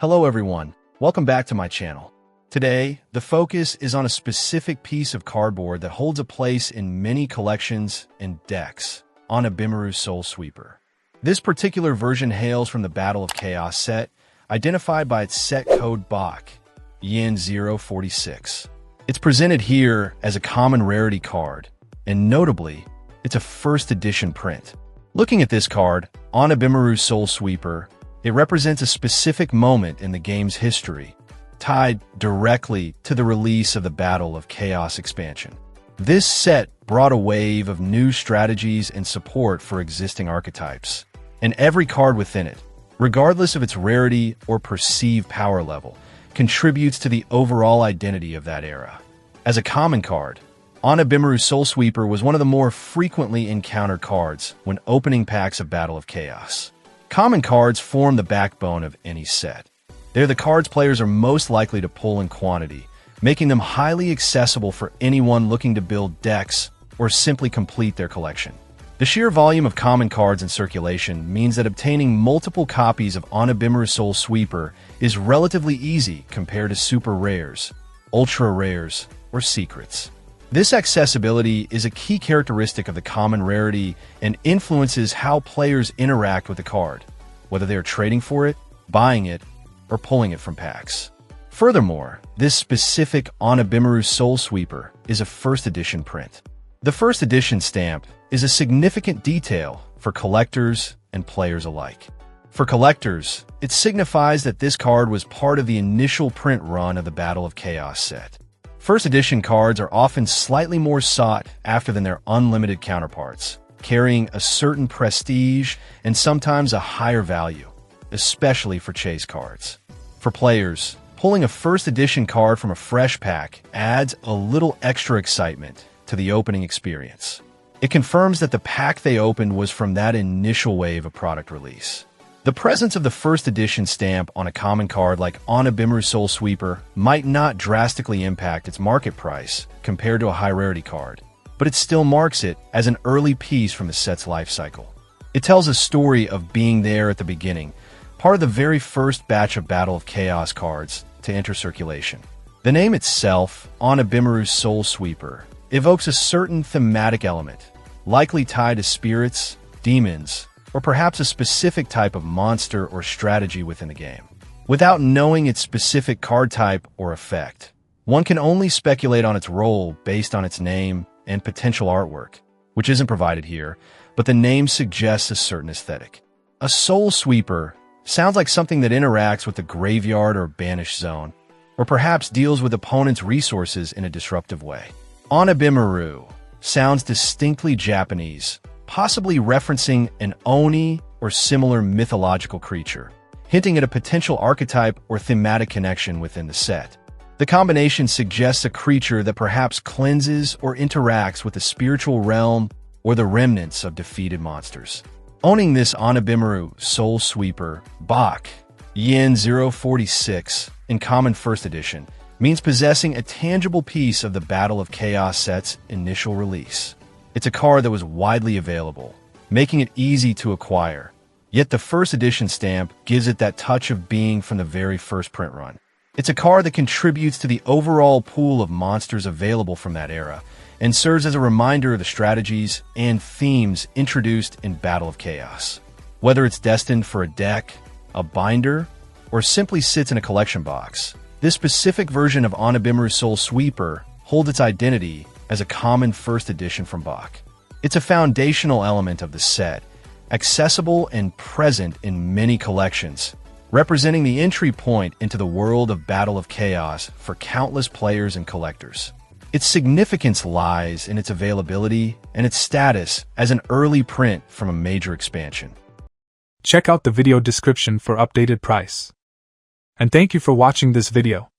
Hello everyone, welcome back to my channel. Today, the focus is on a specific piece of cardboard that holds a place in many collections and decks, Onibimaru Soul Sweeper. This particular version hails from the Battle of Chaos set, identified by its set code BAK, Yen 046. It's presented here as a common rarity card, and notably, it's a first edition print. Looking at this card, Onibimaru Soul Sweeper, it represents a specific moment in the game's history, tied directly to the release of the Battle of Chaos expansion. This set brought a wave of new strategies and support for existing archetypes, and every card within it, regardless of its rarity or perceived power level, contributes to the overall identity of that era. As a common card, Onibimaru Soul Sweeper was one of the more frequently encountered cards when opening packs of Battle of Chaos. Common cards form the backbone of any set. They're the cards players are most likely to pull in quantity, making them highly accessible for anyone looking to build decks or simply complete their collection. The sheer volume of common cards in circulation means that obtaining multiple copies of Onibimaru Soul Sweeper is relatively easy compared to super rares, ultra rares, or secrets. This accessibility is a key characteristic of the common rarity and influences how players interact with the card, whether they are trading for it, buying it, or pulling it from packs. Furthermore, this specific Onibimaru Soul Sweeper is a first edition print. The first edition stamp is a significant detail for collectors and players alike. For collectors, it signifies that this card was part of the initial print run of the Battle of Chaos set. First edition cards are often slightly more sought after than their unlimited counterparts, carrying a certain prestige and sometimes a higher value, especially for chase cards. For players, pulling a first edition card from a fresh pack adds a little extra excitement to the opening experience. It confirms that the pack they opened was from that initial wave of product release. The presence of the first edition stamp on a common card like Onibimaru Soul Sweeper might not drastically impact its market price compared to a high rarity card, but it still marks it as an early piece from the set's life cycle. It tells a story of being there at the beginning, part of the very first batch of Battle of Chaos cards to enter circulation. The name itself, Onibimaru Soul Sweeper, evokes a certain thematic element, likely tied to spirits, demons, or perhaps a specific type of monster or strategy within the game. Without knowing its specific card type or effect, one can only speculate on its role based on its name and potential artwork, which isn't provided here, but the name suggests a certain aesthetic. A Soul Sweeper sounds like something that interacts with the graveyard or banished zone, or perhaps deals with opponents' resources in a disruptive way. Onibimaru sounds distinctly Japanese, possibly referencing an Oni or similar mythological creature, hinting at a potential archetype or thematic connection within the set. The combination suggests a creature that perhaps cleanses or interacts with the spiritual realm or the remnants of defeated monsters. Owning this Onibimaru Soul Sweeper BAK, Yen 046, in common first edition, means possessing a tangible piece of the Battle of Chaos set's initial release. It's a card that was widely available, making it easy to acquire, yet the first edition stamp gives it that touch of being from the very first print run. It's a card that contributes to the overall pool of monsters available from that era, and serves as a reminder of the strategies and themes introduced in Battle of Chaos. Whether it's destined for a deck, a binder, or simply sits in a collection box, this specific version of Onibimaru Soul Sweeper holds its identity as a common first edition from BAK. It's a foundational element of the set, accessible and present in many collections, representing the entry point into the world of Battle of Chaos for countless players and collectors. Its significance lies in its availability and its status as an early print from a major expansion. Check out the video description for updated price. And thank you for watching this video.